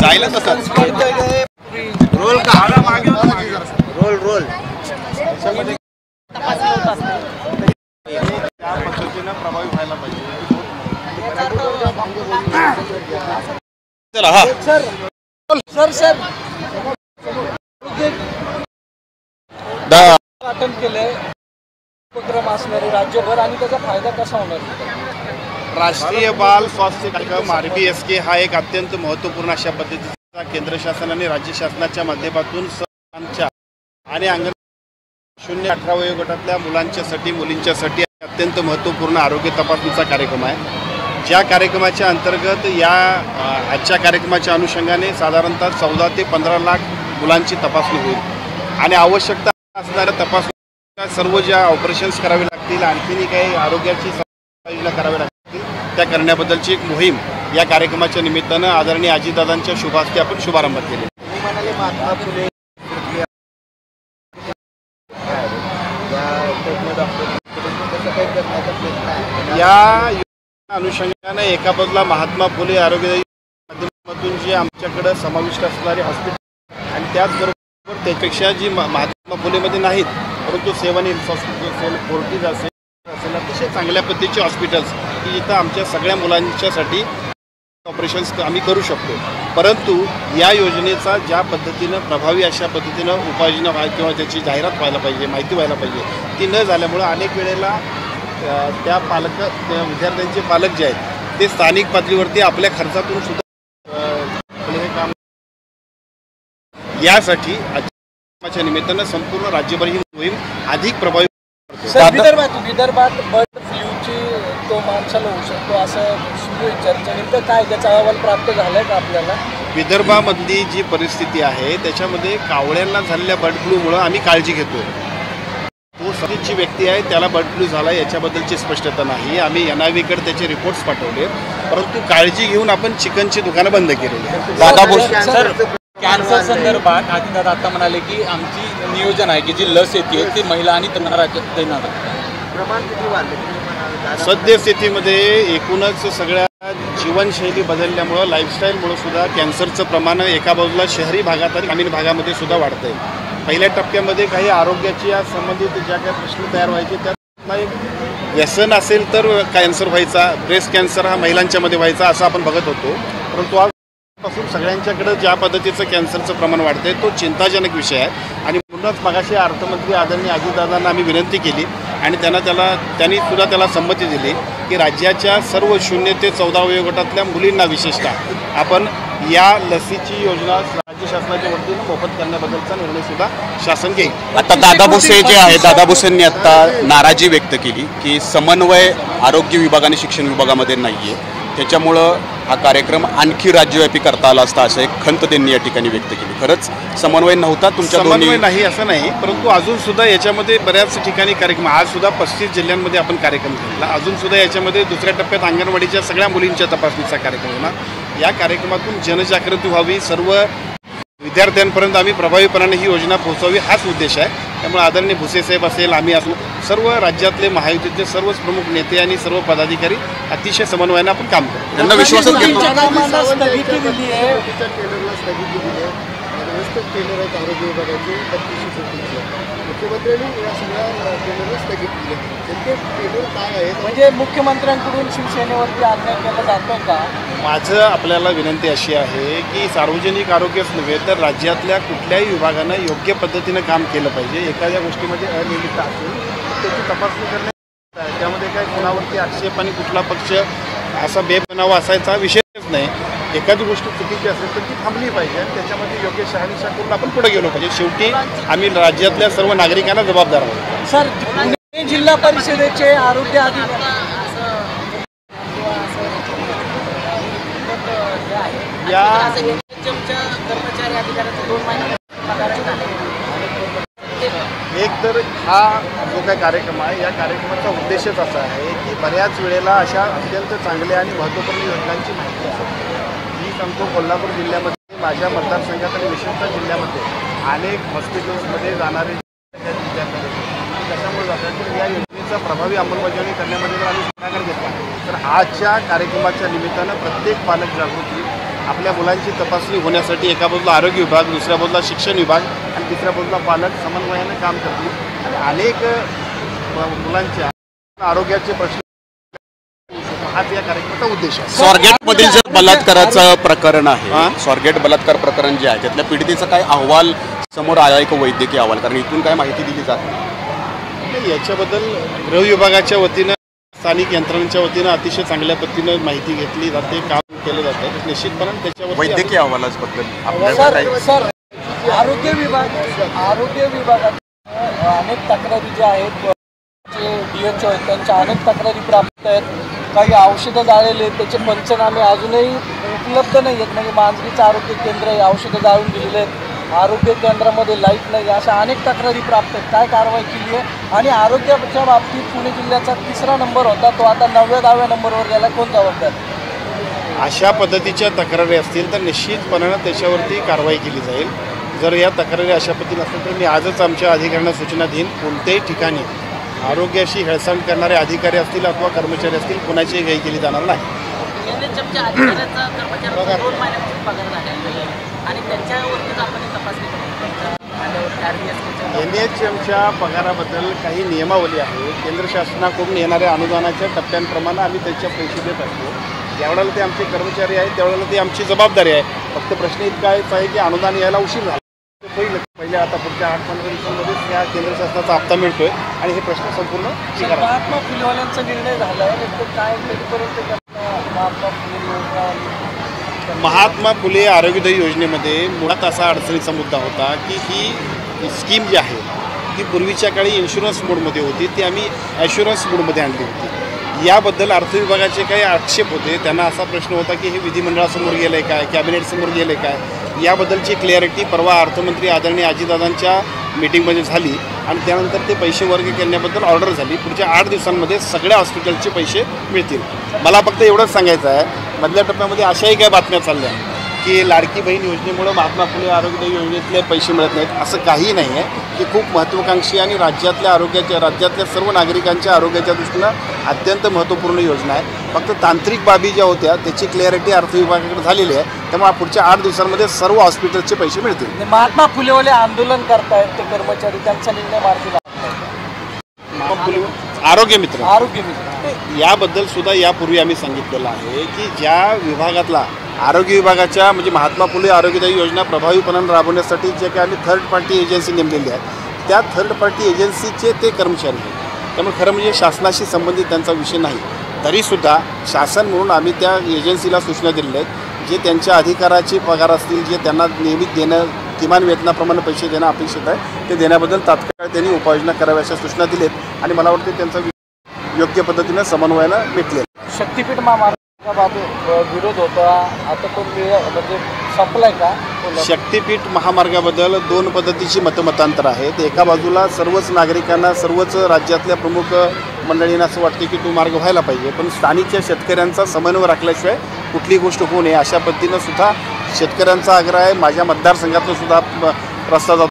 जायला तसंच रोल का रोल रोल त्या पद्धतीनं प्रभावी व्हायला पाहिजे. चला हा सर वाटप केलंय उपक्रम असणारे राज्यभर आणि त्याचा फायदा कसा होणार? राष्ट्रीय बाल स्वास्थ्य कार्यक्रम RBSK हा एक अत्यंत महत्त्वपूर्ण अशा पद्धतीचा केंद्र शासन आणि राज्य शासनाच्या माध्यमातून सर्वांच्या आणि अंगणवाडी 0-18 वयोगटातल्या मुलांच्यासाठी मुलींच्यासाठी अत्यंत महत्त्वपूर्ण आरोग्य तपासणीचा कार्यक्रम आहे. ज्या कार्यक्रमाच्या अंतर्गत या आजच्या कार्यक्रमाच्या अनुषंगाने साधारणतः 14 ते 15 लाख मुलांची तपासणी होईल आणि आवश्यकता असणाऱ्या तपासणी सर्व ज्या ऑपरेशन्स करावे लागतील आणखीनही काही आरोग्याची योजना कराव्या लागतील त्या करण्याबद्दलची एक मोहीम या कार्यक्रमाच्या निमित्तानं आदरणीय अजितदादांच्या शुभ हस्ते आपण शुभारंभ केले. या अनुषंगाने एका बाजूला महात्मा फुले आरोग्य माध्यमातून जे आमच्याकडे समाविष्ट असणारे हॉस्पिटल आणि त्याचबरोबर त्यापेक्षा जी महात्मा फुलेमध्ये नाहीत परंतु 7 हिल्स हॉस्पिटल असेल, फोर्टिज असेल अतिशय चांगल्या पद्धतीचे हॉस्पिटल्स की जिथं आमच्या सगळ्या मुलांच्यासाठी ऑपरेशन्स आम्ही करू शकतो. परंतु या योजनेचा ज्या पद्धतीनं प्रभावी अशा पद्धतीनं उपाययोजना किंवा त्याची जाहिरात व्हायला पाहिजे, माहिती व्हायला पाहिजे ती न झाल्यामुळं अनेक वेळेला त्या विद्यार्थ्यांचे पालक जे आहेत ते स्थानिक पातळीवरती आपल्या खर्चातून सुद्धा हे काम यासाठी आजच्या निमित्तानं संपूर्ण राज्यभर ही मोहीम अधिक प्रभावी. विदर्भात बर्ड फ्लूची तो माणसाला होऊ शकतो असं सुरू चर्चा नेमकं काय त्याचा अहवाल प्राप्त झालाय का आपल्याला? विदर्भामधली जी परिस्थिती आहे त्याच्यामध्ये कावळ्यांना झालेल्या बर्ड फ्लूमुळं आम्ही काळजी घेतो. तो सगळीची व्यक्ती आहे त्याला बर्ड फ्लू झाला याच्याबद्दलची स्पष्टता नाही. आम्ही NIVकडे त्याचे रिपोर्ट्स पाठवले परंतु काळजी घेऊन आपण चिकनची दुकानं बंद केलेली. कॅन्सर संदर्भात अजितदादा आता म्हणाले की आमची नियोजन आहे की जी लस येते ती महिला आणि तरुण राज्यात देणार. सद्यस्थितीमध्ये एकूणच सगळ्या जीवनशैली बदलल्यामुळं लाईफस्टाईलमुळं सुद्धा कॅन्सरचं प्रमाण एका बाजूला शहरी भागात आणि ग्रामीण भागामध्ये सुद्धा वाढतं आहे. पहिल्या टप्प्यामध्ये काही आरोग्याची संबंधित ज्या काही प्रश्न तयार व्हायचे त्यात एक व्यसन असेल तर कॅन्सर व्हायचा, ब्रेस्ट कॅन्सर हा महिलांच्यामध्ये व्हायचा असं आपण बघत होतो. परंतु आजपासून सगळ्यांच्याकडे ज्या पद्धतीचं कॅन्सरचं प्रमाण वाढतंय तो चिंताजनक विषय आहे आणि म्हणूनच मगाशी अर्थमंत्री आदरणीय अजितदादांना आम्ही विनंती केली आणि त्यांनी सुद्धा त्याला संमती दिली की राज्याच्या सर्व 0 ते 14 वयोगटातल्या मुलींना विशेषतः आपण या लसीची योजना राज्य शासनाच्या वतीनं मोफत करण्याबद्दलचा निर्णय सुद्धा शासन घेईल. आता दादा भुसे जे आहे दादा भुसेंनी आता नाराजी व्यक्त केली की समन्वय आरोग्य विभाग आणि शिक्षण विभागामध्ये नाही आहे त्याच्यामुळं हा कार्यक्रम आणखी राज्यव्यापी करता आला असता असं एक खंत त्यांनी या ठिकाणी व्यक्त केली. खरंच समन्वय नव्हता तुमच्या? समन्वय नाही असं नाही परंतु अजून सुद्धा याच्यामध्ये बऱ्याच ठिकाणी कार्यक्रम आज सुद्धा 35 जिल्ह्यांमध्ये आपण कार्यक्रम केला. अजून सुद्धा याच्यामध्ये दुसऱ्या टप्प्यात अंगणवाडीच्या सगळ्या मुलींच्या तपासणीचा कार्यक्रम होणार. या कार्यक्रमातून जनजागृती व्हावी, सर्व विद्यार्थ्यांपर्यंत आम्ही प्रभावीपणाने ही योजना पोहोचवावी हाच उद्देश आहे. त्यामुळे आदरणीय भुसे साहेब असेल, आम्ही असू, सर्व राज्यातले महायुतीतले सर्वच प्रमुख नेते आणि सर्व पदाधिकारी अतिशय समन्वयाने आपण काम करतो. त्यांना विश्वासात घेतो. आरोग्य विभागाची मुख्यमंत्र्यांनी या सगळ्या केंद्र स्थगित केले. केंद्र काय आहे म्हणजे मुख्यमंत्र्यांकडून शिवसेनेवरती अन्याय केला जातो का? माझं आपल्याला विनंती अशी आहे की सार्वजनिक आरोग्यच नव्हे तर राज्यातल्या कुठल्याही विभागानं योग्य पद्धतीनं काम केलं पाहिजे. एखाद्या गोष्टीमध्ये अनियमितता असेल त्याची तपासणी करणे, त्यामध्ये काय कोणावरती आक्षेप आणि कुठला पक्ष असा बेबनावा असायचा विषयच नाही. एखादी गोष्ट चुकीची असेल तर ती थांबली पाहिजे आणि त्याच्यामध्ये योग्य शहानिशा करून आपण पुढे गेलो पाहिजे. शेवटी आम्ही राज्यातल्या सर्व नागरिकांना जबाबदार आहोत. सर, पुणे जिल्हा परिषदेचे आरोग्य अधिकारी या कर्मचारी अधिकाऱ्यांचा 2 महिने एक तर हा जो काही कार्यक्रम आहे या कार्यक्रमाचा उद्देशच असा आहे की बऱ्याच वेळेला अशा अत्यंत चांगल्या आणि महत्त्वपूर्ण योजनांची माहिती असते. मी सांगतो कोल्हापूर जिल्ह्यामध्ये माझ्या मतदारसंघात आणि विशेषतः जिल्ह्यामध्ये अनेक हॉस्पिटल्समध्ये जाणारे विद्यार्थी कशामुळे जातात तर या योजनेचा योजनेचा प्रभावी अंमलबजावणी करण्यामध्ये जर आम्ही पुढाकार घेतला तर आजच्या कार्यक्रमाच्या निमित्तानं प्रत्येक पालक जागृती आपल्या मुलांची तपासणी होण्यासाठी एका बाजूला आरोग्य विभाग, दुसऱ्या बाजूला शिक्षण विभाग आणि तिसऱ्या बाजूला पालक समन्वयानं काम करतील आणि अनेक मुलांच्या आरोग्याचे प्रश्न हाच या कार्यक्रमाचा उद्देश आहे. स्वारगेटमधील जे बलात्काराचं प्रकरण आहे, स्वारगेट बलात्कार प्रकरण जे आहे त्यातल्या पीडितेचा काय अहवाल समोर आला आहे का, वैद्यकीय अहवाल? कारण इथून काय माहिती दिली जात नाही. याच्याबद्दल गृह विभागाच्या वतीनं, स्थानिक यंत्रणांच्या वतीनं अतिशय चांगल्या पद्धतीनं माहिती घेतली जाते, काम केलं जातं. निश्चितपणे त्याच्यावर वैद्यकीय अहवालाबद्दल सर आरोग्य विभागात अनेक तक्रारी ज्या आहेत, DHO आहेत त्यांच्या अनेक तक्रारी प्राप्त आहेत. काही औषधं जाळलेली आहेत, त्याचे पंचनामे अजूनही उपलब्ध नाही आहेत. म्हणजे मांजरीचं आरोग्य केंद्र हे औषधं जाळून दिलेले आहेत, आरोग्य केंद्रामध्ये लाईट नाही, अशा अनेक तक्रारी प्राप्त आहेत. काय कारवाई केली आहे? आणि आरोग्याच्या बाबतीत पुणे जिल्ह्याचा 3रा नंबर होता, तो आता 9व्या-10व्या नंबरवर गेला. कोण जबाबदार? अशा पद्धतीच्या तक्रारी असतील तर निश्चितपणे त्याच्यावरती कारवाई केली जाईल. जर या तक्रारी अशा पद्धतीने असतील तर मी आजच आमच्या अधिकाऱ्यांना सूचना देईन, कोणत्याही ठिकाणी आरोग्याशी हेळसांड करणारे अधिकारी असतील अथवा कर्मचारी असतील कोणाचीही घाई केली जाणार नाही. NHMच्या पगाराबद्दल काही नियमावली आहे. केंद्र शासनाकडून येणाऱ्या अनुदानाच्या टप्प्यांप्रमाणे आम्ही त्याच्या पैसे देत असतो. ज्यावेळेला ते आमचे कर्मचारी आहेत त्यावेळेला ती आमची जबाबदारी आहे. फक्त प्रश्न इतका आहे की अनुदान यायला उशीर झाला. पहिले आता पुढच्या 8-15 दिवसांमध्येच या केंद्र शासनाचा हप्ता मिळतोय आणि हे प्रश्न संपूर्ण महात्मा फुलेवाल्यांचा निर्णय झाला आहे. काय महात्मा फुले योजना, महात्मा फुले आरोग्यदायी योजनेमध्ये मुळात असा अडचणीचा मुद्दा होता की ही स्कीम जी आहे ती पूर्वीच्या काळी इन्शुरन्स मोडमध्ये होती, ती आम्ही ॲश्युरन्स मोडमध्ये आणली होती. याबद्दल अर्थ विभागाचे काही आक्षेप होते. त्यांना असा प्रश्न होता की हे विधिमंडळासमोर गेलं आहे काय, कॅबिनेटसमोर गेलं आहे काय. याबद्दलची क्लॅरिटी परवा अर्थमंत्री आदरणीय अजितदादांच्या मीटिंगमध्ये झाली आणि त्यानंतर ते पैसे वर्ग करण्याबद्दल ऑर्डर झाली. पुढच्या 8 दिवसांमध्ये सगळ्या हॉस्पिटलचे पैसे मिळतील. मला फक्त एवढंच सांगायचं आहे, मधल्या टप्प्यामध्ये अशाही काय बातम्या चालल्या की लाडकी बहीण योजनेमुळे महात्मा फुले आरोग्यदायी योजनेतले पैसे मिळत नाहीत. असं काही नाही आहे. ही खूप महत्त्वाकांक्षी आणि राज्यातल्या सर्व नागरिकांच्या आरोग्याच्या दृष्टीनं अत्यंत महत्त्वपूर्ण योजना आहे. फक्त तांत्रिक बाबी ज्या होत्या त्याची क्लॅरिटी अर्थ विभागाकडे झालेली आहे. त्यामुळे पुढच्या 8 दिवसांमध्ये सर्व हॉस्पिटलचे पैसे मिळतील. महात्मा फुलेवाले आंदोलन करतायत ते कर्मचारी, त्यांचा निर्णय मार्गी आरोग्य मित्र याबद्दल सुद्धा यापूर्वी आम्ही सांगितलेलं आहे की ज्या विभागातला आरोग्य विभागाच्या म्हणजे महात्मा फुले आरोग्यदायी योजना प्रभावीपणाने राबवण्यासाठी जे काही आम्ही थर्ड पार्टी एजन्सी नेमलेली आहे त्या थर्ड पार्टी एजन्सीचे ते कर्मचारी आहेत. त्यामुळे खरं म्हणजे शासनाशी संबंधित त्यांचा विषय नाही. तरीसुद्धा शासन म्हणून आम्ही त्या एजन्सीला सूचना दिलेल्या आहेत जे त्यांच्या अधिकाराचे पगार असतील, जे त्यांना नियमित देणं, किमान वेतनाप्रमाणे पैसे देणं अपेक्षित आहे ते देण्याबद्दल तात्काळ त्यांनी उपाययोजना कराव्या अशा सूचना दिल्यात आणि मला वाटते त्यांचा योग्य पद्धतीनं समन्वयानं भेटले. शक्तीपीठ महामार्गाबाबत विरोध होता, आता तो म्हणजे संपलाय का? शक्तीपीठ महामार्गाबद्दल 2 पद्धतीची मतमतांतर आहेत. एका बाजूला सर्वच नागरिकांना, सर्वच राज्यातल्या प्रमुख मंडळींना असं वाटते की तो मार्ग व्हायला पाहिजे, पण स्थानिकच्या शेतकऱ्यांचा समन्वय राखल्याशिवाय कुठली गोष्ट होऊ नये अशा पद्धतीनं सुद्धा शेतकऱ्यांचा आग्रह आहे. माझ्या मतदारसंघातून सुद्धा रस्ता जातो.